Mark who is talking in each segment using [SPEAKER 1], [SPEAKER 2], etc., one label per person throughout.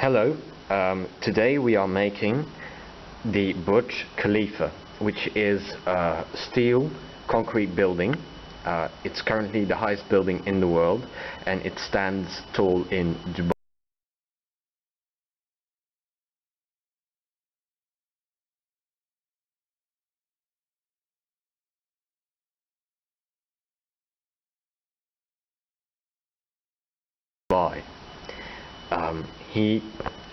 [SPEAKER 1] Hello, today we are making the Burj Khalifa, which is a steel concrete building. It's currently the highest building in the world, and it stands tall in Dubai.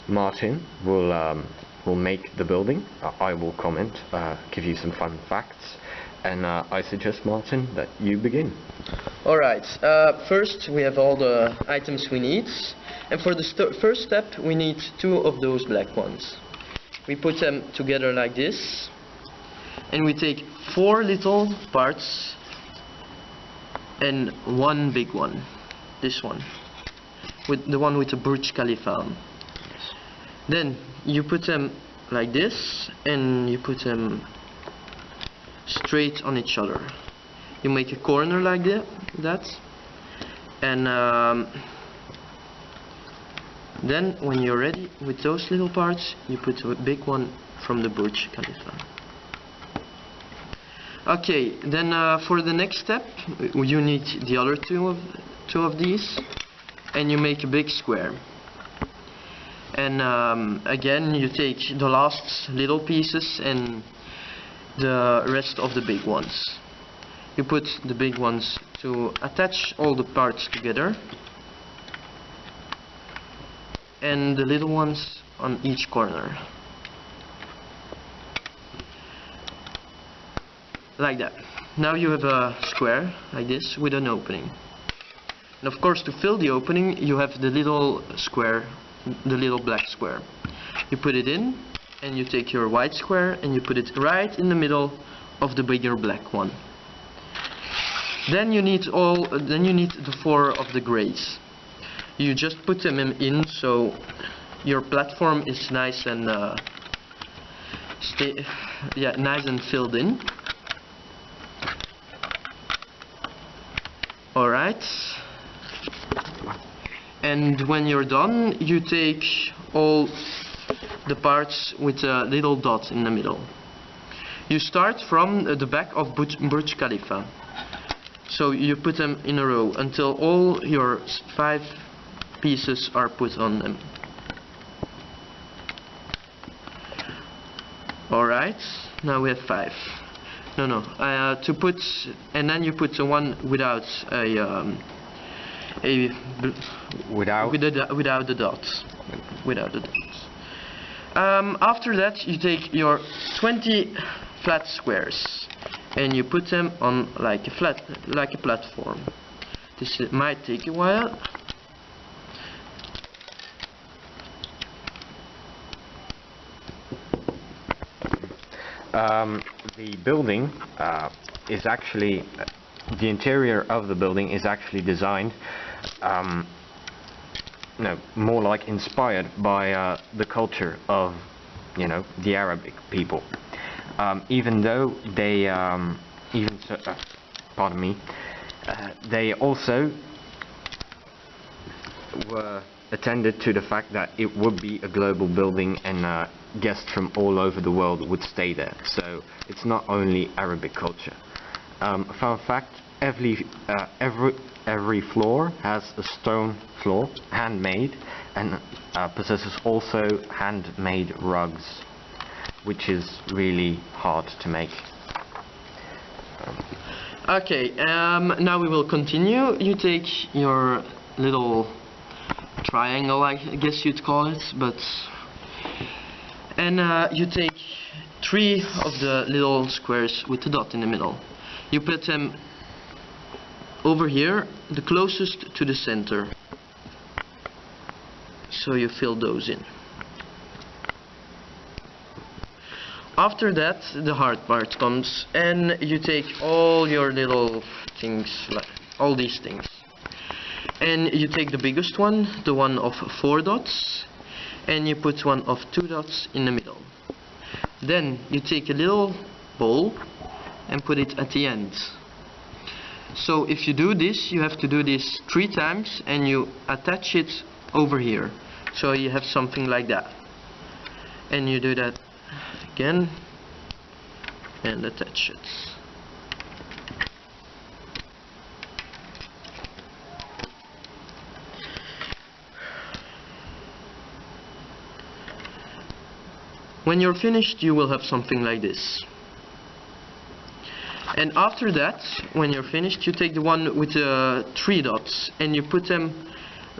[SPEAKER 1] Martin will make the building. I will comment, give you some fun facts, and I suggest, Martin, that you begin.
[SPEAKER 2] Alright, first we have all the items we need, and for the first step we need 2 of those black ones. We put them together like this, and we take 4 little parts and 1 big one, this one, with the one with the Burj Khalifa on. Then you put them like this, and you put them straight on each other. You make a corner like that, and then when you're ready with those little parts, you put a big one from the Burj Khalifa. Okay, then for the next step you need the other two of these, and you make a big square. And again you take the last little pieces and the rest of the big ones. You put the big ones to attach all the parts together, and the little ones on each corner, like that. Now you have a square like this with an opening, and of course to fill the opening you have the little square, the little black square. You put it in, and you take your white square and you put it right in the middle of the bigger black one. Then you need the 4 of the grays. You just put them in so your platform is nice and nice and filled in. Alright. And when you're done, you take all the parts with a little dot in the middle. You start from the back of Burj Khalifa. So you put them in a row until all your 5 pieces are put on them. Alright, now we have 5. To put, and then you put the one without without the dots. After that you take your 20 flat squares and you put them on like a platform. This might take a while.
[SPEAKER 1] The building is actually, the interior of the building is actually designed more like inspired by the culture of, the Arabic people. Even though they they also were attended to the fact that it would be a global building, and guests from all over the world would stay there. So it's not only Arabic culture. Fun fact: every floor has a stone floor, handmade, and possesses also handmade rugs, which is really hard to make.
[SPEAKER 2] Okay, now we will continue. You take your little triangle, I guess you'd call it, and you take 3 of the little squares with the dot in the middle. You put them over here, the closest to the center, so you fill those in. After that the hard part comes, and you take all your little things, like all these things, and you take the biggest one, the one of 4 dots, and you put one of 2 dots in the middle. Then you take a little ball and put it at the end. So if you do this, you have to do this 3 times, and you attach it over here. So you have something like that. And you do that again and attach it. When you're finished, you will have something like this. And after that, when you're finished, you take the one with the 3 dots and you put them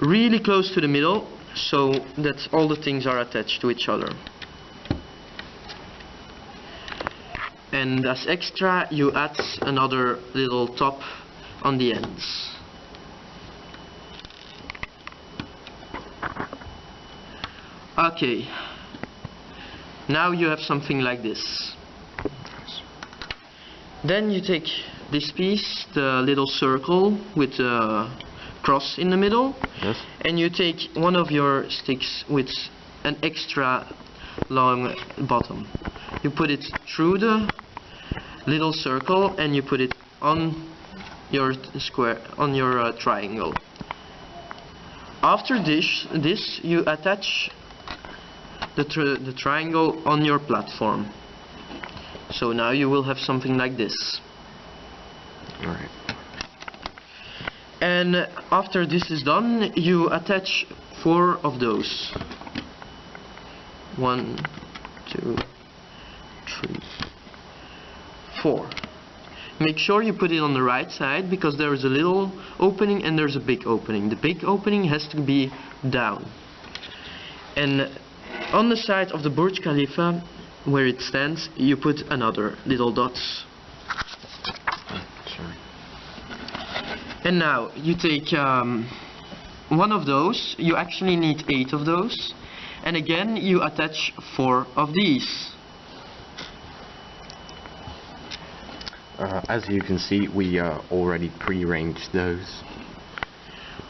[SPEAKER 2] really close to the middle so that all the things are attached to each other. And as extra, you add another little top on the ends. Okay. Now you have something like this. Then you take this piece, the little circle with a cross in the middle,
[SPEAKER 1] Yes.
[SPEAKER 2] and you take one of your sticks with an extra long bottom. You put it through the little circle and you put it on your square, on your triangle. After this you attach the triangle on your platform. So now you will have something like this.
[SPEAKER 1] Alright.
[SPEAKER 2] And after this is done, you attach 4 of those. 1, 2, 3, 4. Make sure you put it on the right side because there is a little opening and there's a big opening. The big opening has to be down. And on the side of the Burj Khalifa, where it stands, you put another little dots.
[SPEAKER 1] Sorry.
[SPEAKER 2] And now you take one of those. You actually need 8 of those. And again you attach 4 of these.
[SPEAKER 1] As you can see, we already pre-arranged those.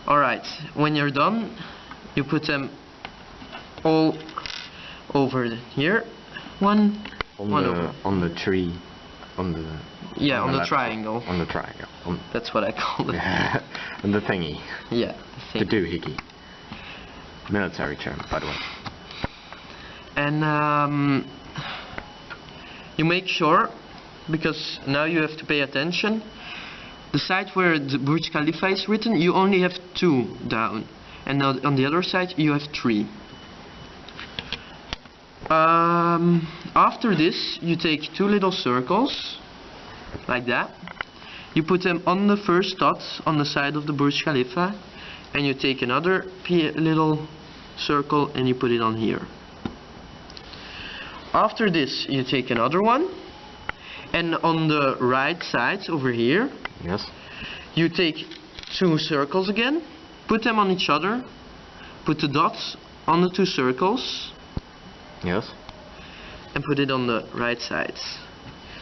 [SPEAKER 2] Alright, when you're done, you put them all over here. One over.
[SPEAKER 1] On the tree, on the
[SPEAKER 2] on the
[SPEAKER 1] left-
[SPEAKER 2] triangle.
[SPEAKER 1] On the triangle.
[SPEAKER 2] That's what I call it.
[SPEAKER 1] On the thingy.
[SPEAKER 2] Yeah,
[SPEAKER 1] The doohickey. Military term, by the way.
[SPEAKER 2] And you make sure, because now you have to pay attention, the side where the Burj Khalifa is written, you only have 2 down, and now on the other side you have 3. After this, you take 2 little circles, like that. You put them on the first dot on the side of the Burj Khalifa, and you take another little circle and you put it on here. After this, you take another one, and on the right side over here,
[SPEAKER 1] Yes.
[SPEAKER 2] you take 2 circles again, put them on each other, put the dots on the 2 circles,
[SPEAKER 1] Yes.
[SPEAKER 2] and put it on the right side.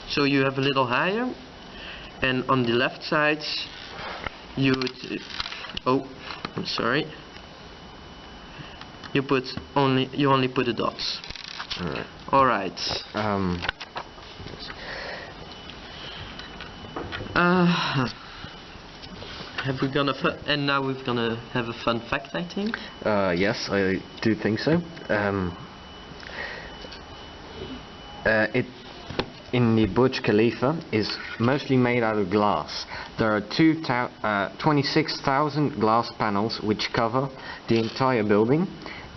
[SPEAKER 2] So you have a little higher, and on the left side you I'm sorry. You only put the dots.
[SPEAKER 1] Alright.
[SPEAKER 2] Alright.
[SPEAKER 1] Yes.
[SPEAKER 2] Have we gonna and now we're gonna have a fun fact, I think.
[SPEAKER 1] Yes, I do think so. It in the Burj Khalifa is mostly made out of glass. There are 26,000 glass panels which cover the entire building,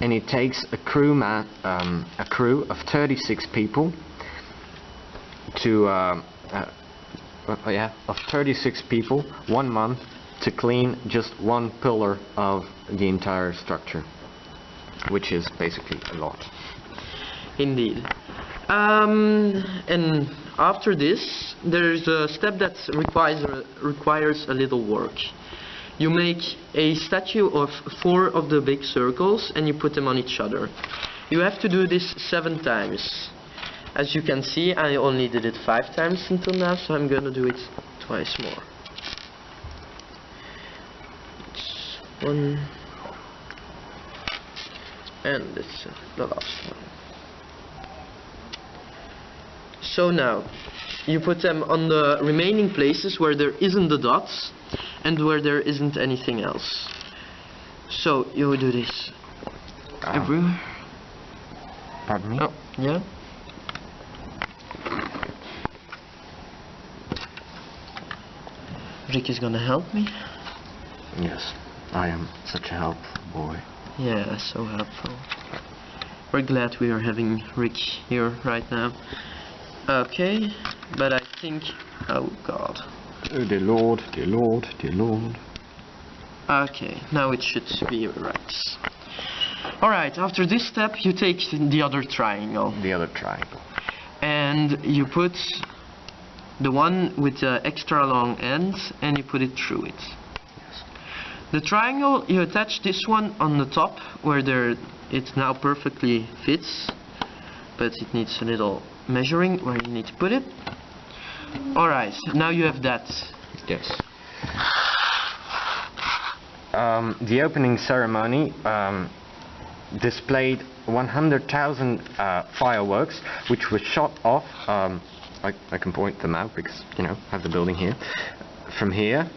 [SPEAKER 1] and it takes a crew of 36 people to of 36 people 1 month to clean just 1 pillar of the entire structure, which is basically a lot.
[SPEAKER 2] Indeed. And after this, there's a step that requires a little work. You make a statue of 4 of the big circles and you put them on each other. You have to do this 7 times. As you can see, I only did it 5 times until now, so I'm gonna do it twice more. It's 1, and it's the last one. So now, you put them on the remaining places where there isn't the dots and where there isn't anything else. So you do this Everywhere.
[SPEAKER 1] Pardon me?
[SPEAKER 2] Oh, yeah. Rick is gonna help me.
[SPEAKER 1] Yes, I am such a helpful boy.
[SPEAKER 2] Yeah, so helpful. We're glad we are having Rick here right now. Okay, but I think... Oh god.
[SPEAKER 1] Oh dear lord, dear lord, dear lord.
[SPEAKER 2] Okay, now it should be right. Alright, after this step you take the other triangle.
[SPEAKER 1] The other triangle.
[SPEAKER 2] And you put the one with the extra long end and you put it through it.
[SPEAKER 1] Yes.
[SPEAKER 2] The triangle, you attach this one on the top where it now perfectly fits, but it needs a little measuring where you need to put it. Alright, now you have that.
[SPEAKER 1] Yes. The opening ceremony displayed 100,000 fireworks, which were shot off. I can point them out because, you know, I have the building here. From here,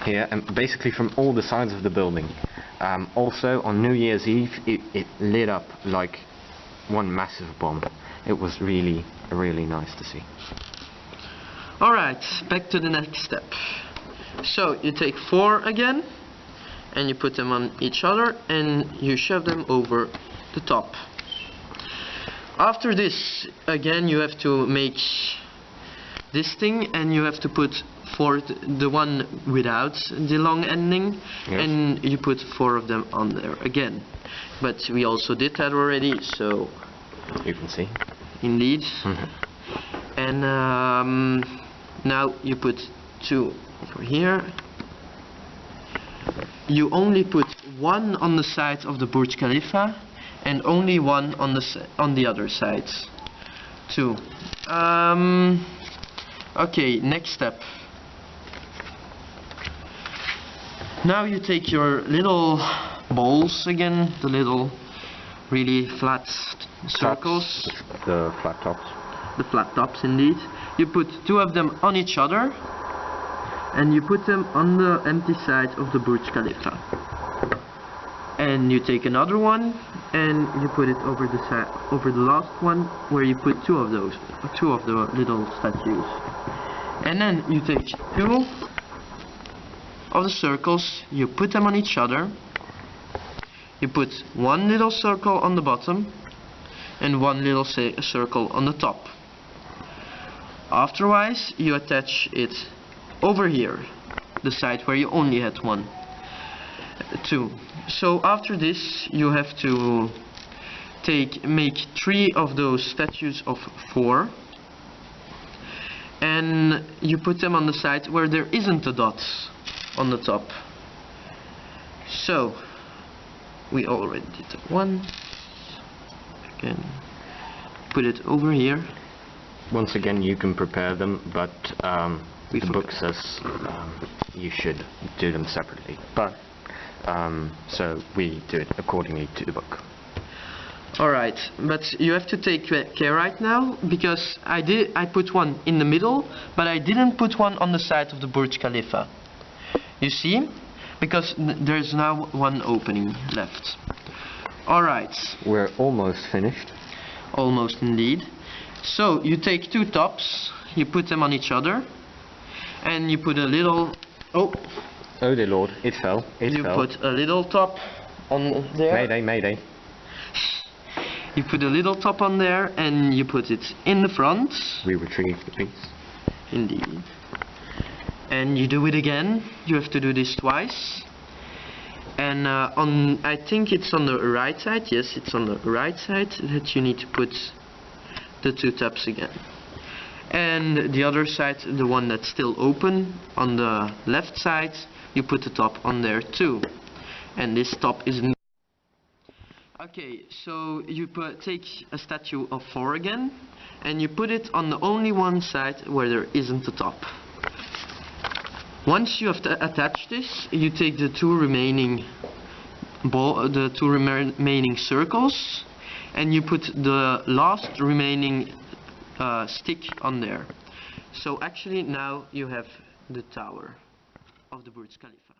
[SPEAKER 1] and basically from all the sides of the building. Also, on New Year's Eve, it lit up like one massive bomb. It was really, really nice to see.
[SPEAKER 2] Alright, back to the next step. So, you take 4 again, and you put them on each other, and you shove them over the top. After this, again, you have to make this thing, and you have to put the one without the long ending,
[SPEAKER 1] yes.
[SPEAKER 2] And you put 4 of them on there again. But we also did that already, so
[SPEAKER 1] you can see.
[SPEAKER 2] Indeed. And now you put 2 over here. You only put 1 on the side of the Burj Khalifa and only 1 on the other side. 2. Okay, next step. Now you take your little balls again, the little really flat circles.
[SPEAKER 1] The flat tops.
[SPEAKER 2] The flat tops, indeed. You put 2 of them on each other, and you put them on the empty side of the Burj Khalifa. And you take another one, and you put it over the side, over the last one, where you put 2 of the little statues. And then you take 2 of the circles, you put them on each other. You put 1 little circle on the bottom, and 1 little circle on the top. Afterwards, you attach it over here, the side where you only had 2. So after this, you have to make 3 of those statues of 4, and you put them on the side where there isn't a dot on the top. So we already did that one. Again, put it over here.
[SPEAKER 1] Once again, you can prepare them, but the book says you should do them separately. But so we do it accordingly to the book.
[SPEAKER 2] Alright, but you have to take care right now, because I put 1 in the middle, but I didn't put 1 on the side of the Burj Khalifa. You see? Because there's now 1 opening left. Alright.
[SPEAKER 1] We're almost finished.
[SPEAKER 2] Almost indeed. So you take 2 tops, you put them on each other, and you put a little... Oh
[SPEAKER 1] dear lord, it fell.
[SPEAKER 2] You put a little top on there.
[SPEAKER 1] Mayday, mayday.
[SPEAKER 2] You put a little top on there, and you put it in the front.
[SPEAKER 1] We retrieve the piece.
[SPEAKER 2] Indeed. And you do it again. You have to do this twice. And I think it's on the right side. Yes, it's on the right side that you need to put the 2 tops again. And the other side, the one that's still open, on the left side, you put the top on there too. And this top is... Okay, so you take a statue of 4 again, and you put it on the only one side where there isn't a top. Once you have attached this, you take the 2 remaining remaining circles, and you put the last remaining stick on there. So actually now you have the tower of the Burj Khalifa.